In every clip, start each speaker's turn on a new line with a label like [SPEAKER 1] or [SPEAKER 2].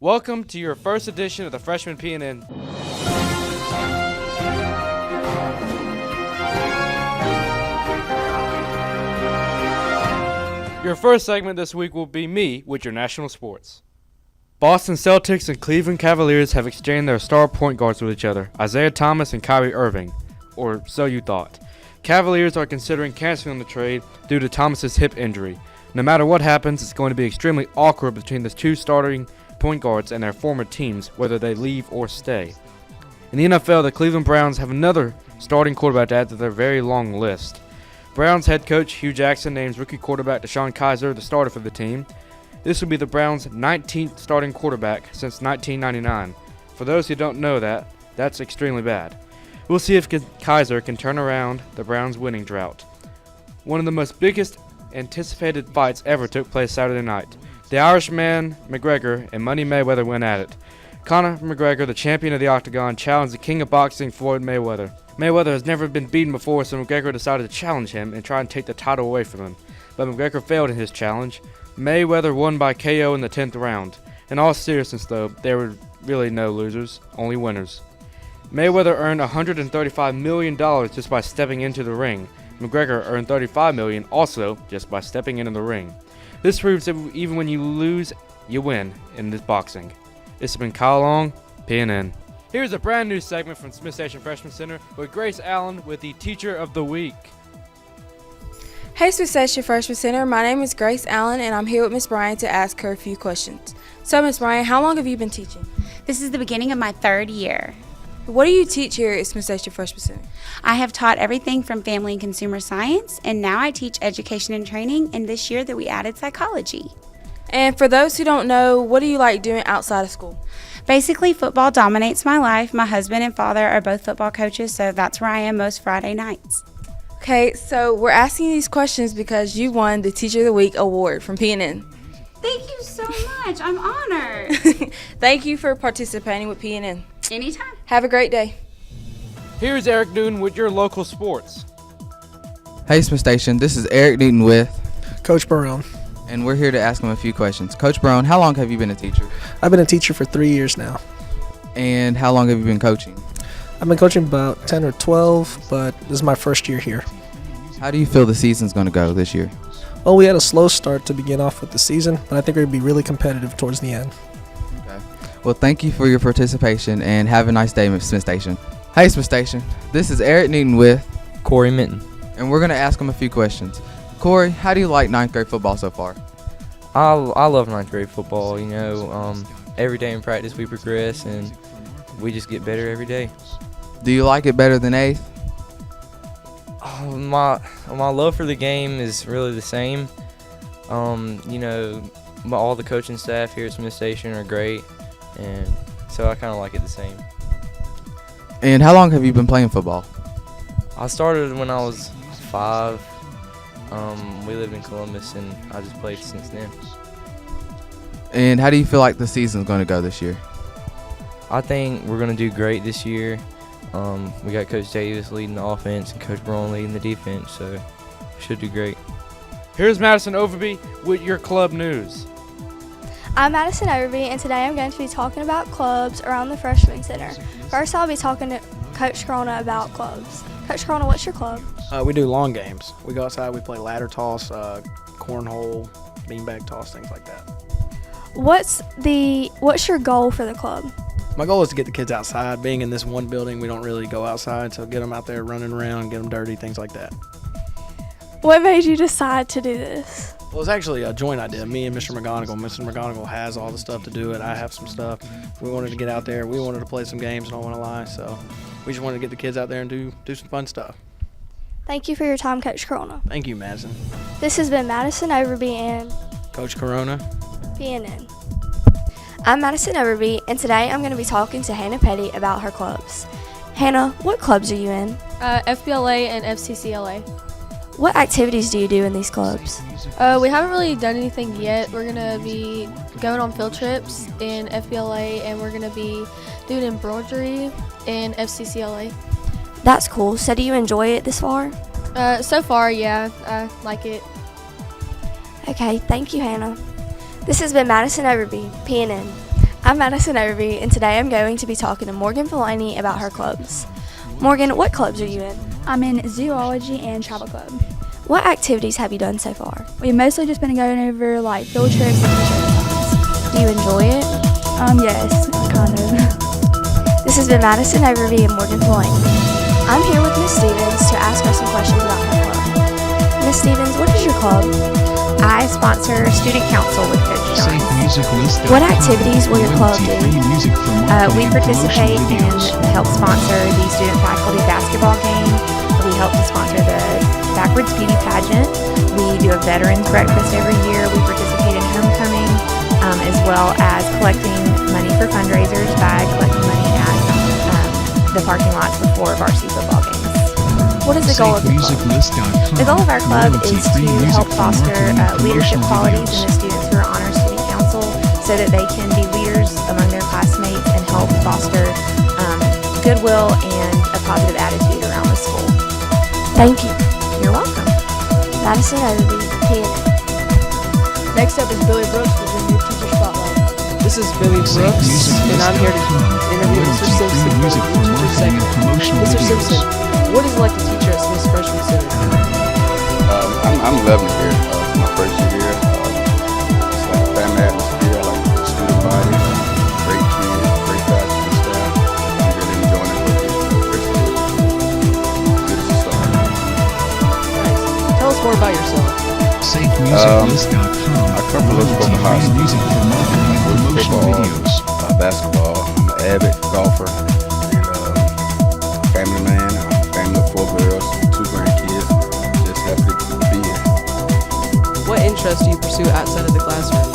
[SPEAKER 1] Welcome to your first edition of the Freshman PNN. Your first segment this week will be me with your national sports. Boston Celtics and Cleveland Cavaliers have exchanged their star point guards with each other, Isaiah Thomas and Kyrie Irving, or so you thought. Cavaliers are considering canceling the trade due to Thomas's hip injury. No matter what happens, it's going to be extremely awkward between the two starting point guards and their former teams, whether they leave or stay. In the NFL, the Cleveland Browns have another starting quarterback to add to their very long list. Browns head coach Hugh Jackson names rookie quarterback DeShone Kizer the starter for the team. This will be the Browns' 19th starting quarterback since 1999. For those who don't know that, that's extremely bad. We'll see if Kizer can turn around the Browns' winning drought. One of the most biggest anticipated fights ever took place Saturday night. The Irishman McGregor and Money Mayweather went at it. Conor McGregor, the champion of the Octagon, challenged the king of boxing, Floyd Mayweather. Mayweather has never been beaten before, so McGregor decided to challenge him and try and take the title away from him. But McGregor failed in his challenge. Mayweather won by KO in the 10th round. In all seriousness, though, there were really no losers, only winners. Mayweather earned $135 million just by stepping into the ring. McGregor earned $35 million also just by stepping into the ring. This proves that even when you lose, you win in this boxing. This has been Kyle Long, PNN. Here's a brand new segment from Smith Station Freshman Center with Grace Allen with the Teacher of the Week.
[SPEAKER 2] Hey Smith Station Freshman Center, my name is Grace Allen and I'm here with Miss Bryant to ask her a few questions. So Miss Bryant, how long have you been teaching?
[SPEAKER 3] This is the beginning of my third year.
[SPEAKER 2] What do you teach here at Smith Station Freshman Center?
[SPEAKER 3] I have taught everything from family and consumer science, and now I teach education and training, and this year that we added psychology.
[SPEAKER 2] And for those who don't know, what do you like doing outside of school?
[SPEAKER 3] Basically, football dominates my life. My husband and father are both football coaches, so that's where I am most Friday nights.
[SPEAKER 2] Okay, so we're asking these questions because you won the Teacher of the Week award from PNN.
[SPEAKER 3] Thank you so much. I'm honored.
[SPEAKER 2] Thank you for participating with PNN.
[SPEAKER 3] Anytime.
[SPEAKER 2] Have a great day.
[SPEAKER 1] Here's Eric Newton with your local sports.
[SPEAKER 4] Hey Smith Station, this is Eric Newton with
[SPEAKER 5] Coach Barone.
[SPEAKER 4] and we're here to ask him a few questions. Coach Brown, how long have you been a teacher?
[SPEAKER 5] I've been a teacher for 3 years now.
[SPEAKER 4] And how long have you been coaching?
[SPEAKER 5] I've been coaching about 10 or 12, but this is my first year here.
[SPEAKER 4] How do you feel the season's going to go this year?
[SPEAKER 5] Well, we had a slow start to begin off with the season, but I think we're going to be really competitive towards the end.
[SPEAKER 4] Okay. Well, thank you for your participation, and have a nice day, Smith Station. Hey, Smith Station. This is Eric Newton with
[SPEAKER 6] Corey Minton.
[SPEAKER 4] and we're going to ask him a few questions. Corey, how do you like ninth grade football so far?
[SPEAKER 6] I love ninth grade football. You know, every day in practice we progress and we just get better every day.
[SPEAKER 4] Do you like it better than 8th?
[SPEAKER 6] My love for the game is really the same. You know, all the coaching staff here at Smith Station are great, and so I kind of like it the same.
[SPEAKER 4] And how long have you been playing football?
[SPEAKER 6] I started when I was 5. We lived in Columbus, and I just played since then.
[SPEAKER 4] And how do you feel like the season's going to go this year?
[SPEAKER 6] I think we're going to do great this year. We got Coach Davis leading the offense and Coach Braun leading the defense, so we should do great.
[SPEAKER 1] Here's Madison Overby with your club news.
[SPEAKER 7] I'm Madison Overby, and today I'm going to be talking about clubs around the Freshman Center. First, I'll be talking to Coach Corona about clubs. Coach Corona, what's your club?
[SPEAKER 8] We do long games. We go outside, we play ladder toss, cornhole, beanbag toss, things like that.
[SPEAKER 7] What's your goal for the club?
[SPEAKER 8] My goal is to get the kids outside. Being in this one building, we don't really go outside, so get them out there running around, get them dirty, things like that.
[SPEAKER 7] What made you decide to do this?
[SPEAKER 8] Well, it's actually a joint idea. Me and Mr. McGonigal. Mr. McGonigal has all the stuff to do it. I have some stuff. We wanted to get out there. We wanted to play some games, don't want to lie, so we just wanted to get the kids out there and do some fun stuff.
[SPEAKER 7] Thank you for your time, Coach Corona.
[SPEAKER 8] Thank you, Madison.
[SPEAKER 7] This has been Madison Overby and
[SPEAKER 8] Coach Corona.
[SPEAKER 7] PNN. I'm Madison Overby, and today I'm going to be talking to Hannah Petty about her clubs. Hannah, what clubs are you in?
[SPEAKER 9] FBLA and FCCLA.
[SPEAKER 7] What activities do you do in these clubs?
[SPEAKER 9] We haven't really done anything yet. We're going to be going on field trips in FBLA, and we're going to be doing embroidery in FCCLA.
[SPEAKER 7] That's cool. So do you enjoy it this far?
[SPEAKER 9] So far, yeah, I like it.
[SPEAKER 7] Okay, thank you, Hannah. This has been Madison Overby, PNN. I'm Madison Overby, and today I'm going to be talking to Morgan Fellaini about her clubs. Morgan, what clubs are you in?
[SPEAKER 10] I'm in zoology and travel club.
[SPEAKER 7] What activities have you done so far?
[SPEAKER 10] We've mostly just been going over like field trips and t-shirt times.
[SPEAKER 7] Do you enjoy it?
[SPEAKER 10] Yes, kind of.
[SPEAKER 7] This has been Madison Overby and Morgan Fellaini. I'm here with Miss Stevens to ask her some questions about her club. Miss Stevens, what is your club?
[SPEAKER 11] I sponsor student council with Coach John.
[SPEAKER 7] What activities will your club do?
[SPEAKER 11] We participate and help sponsor the student faculty basketball game. We help to sponsor the Backwards Beauty pageant. We do a veterans breakfast every year. We participate in homecoming, as well as collecting money for fundraisers by collecting money at the parking lots before varsity football games.
[SPEAKER 7] What is the goal of the club?
[SPEAKER 11] The goal of our club is to help foster leadership qualities in the students who are on our student council so that they can be leaders among their classmates and help foster goodwill and a positive attitude around the school.
[SPEAKER 7] Thank you.
[SPEAKER 11] You're welcome.
[SPEAKER 7] Madison Overby, PNN.
[SPEAKER 12] Next up is Billy Brooks with your new teacher spotlight.
[SPEAKER 13] This is Billy Brooks, and I'm here to interview Mr. Simpson for the teacher segment. Mr. Simpson, what is it like to teach us this freshman center?
[SPEAKER 14] I'm loving it here. It's my first year here. It's like a family atmosphere. I like the student body, great kids, great faculty staff. I'm really enjoying it with the good as a start.
[SPEAKER 13] Nice. Tell us more about yourself.
[SPEAKER 14] I come from local high school. I play football, basketball. I'm an avid golfer and family man. I'm a family of 4 girls, 2 grandkids. Just happy to be here.
[SPEAKER 13] What interests do you pursue outside of the classroom?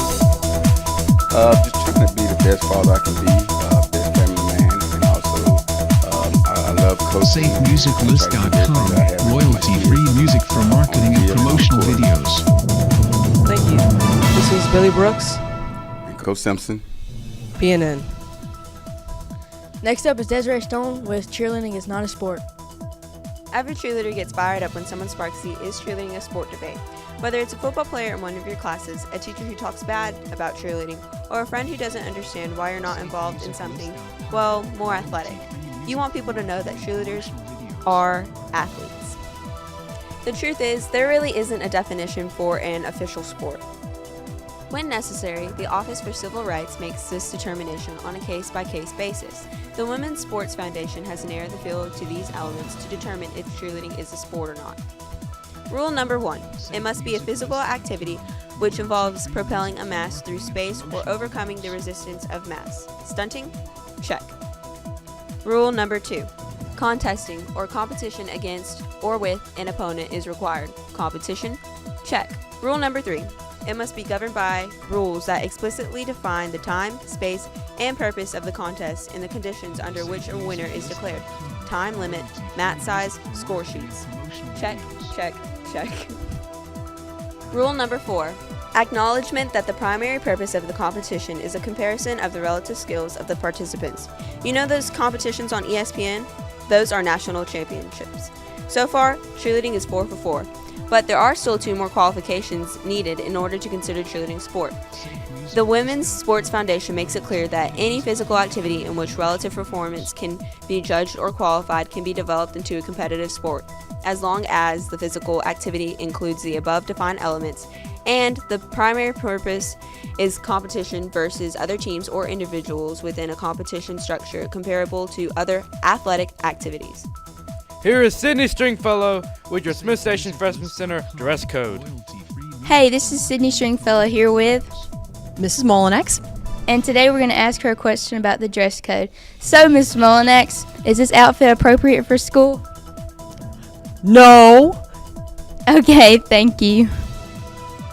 [SPEAKER 14] Just trying to be the best father I can be, best family man, and also I love coaching.
[SPEAKER 15] SafeMusicList.com, royalty-free music for marketing and promotional videos.
[SPEAKER 13] Thank you. This is Billy Brooks.
[SPEAKER 14] And Coach Simpson.
[SPEAKER 13] PNN.
[SPEAKER 12] Next up is Desiree Stone with Cheerleading is Not a Sport.
[SPEAKER 16] Every cheerleader gets fired up when someone sparks the "is cheerleading a sport" debate. Whether it's a football player in one of your classes, a teacher who talks bad about cheerleading, or a friend who doesn't understand why you're not involved in something, well, more athletic. You want people to know that cheerleaders are athletes. The truth is, there really isn't a definition for an official sport. When necessary, the Office for Civil Rights makes this determination on a case-by-case basis. The Women's Sports Foundation has narrowed the field to these elements to determine if cheerleading is a sport or not. Rule number 1, it must be a physical activity which involves propelling a mass through space or overcoming the resistance of mass. Stunting? Check. Rule number 2, contesting or competition against or with an opponent is required. Competition? Check. Rule number 3, it must be governed by rules that explicitly define the time, space, and purpose of the contest and the conditions under which a winner is declared. Time limit, mat size, score sheets. Check, check, check. Rule number 4, acknowledgement that the primary purpose of the competition is a comparison of the relative skills of the participants. You know those competitions on ESPN? Those are national championships. So far, cheerleading is 4 for 4. But there are still 2 more qualifications needed in order to consider cheerleading sport. The Women's Sports Foundation makes it clear that any physical activity in which relative performance can be judged or qualified can be developed into a competitive sport, as long as the physical activity includes the above defined elements and the primary purpose is competition versus other teams or individuals within a competition structure comparable to other athletic activities.
[SPEAKER 1] Here is Sydney Stringfellow with your Smith Station Freshman Center dress code.
[SPEAKER 17] Hey, this is Sydney Stringfellow here with
[SPEAKER 12] Mrs. Molinex.
[SPEAKER 17] And today we're going to ask her a question about the dress code. So, Miss Molinex, is this outfit appropriate for school?
[SPEAKER 12] No.
[SPEAKER 17] Okay, thank you.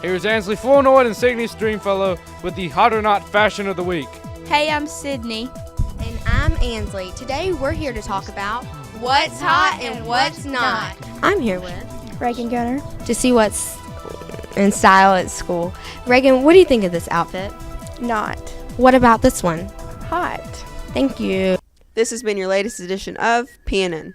[SPEAKER 1] Here's Ansley Flournoy and Sydney Stringfellow with the Hot or Not Fashion of the Week.
[SPEAKER 17] Hey, I'm Sydney.
[SPEAKER 18] And I'm Ansley. Today we're here to talk about
[SPEAKER 19] what's hot and what's not.
[SPEAKER 18] I'm here with
[SPEAKER 19] Reagan Gunner
[SPEAKER 18] to see what's in style at school. Reagan, what do you think of this outfit?
[SPEAKER 19] Not.
[SPEAKER 18] What about this one?
[SPEAKER 19] Hot.
[SPEAKER 18] Thank you.
[SPEAKER 16] This has been your latest edition of PNN.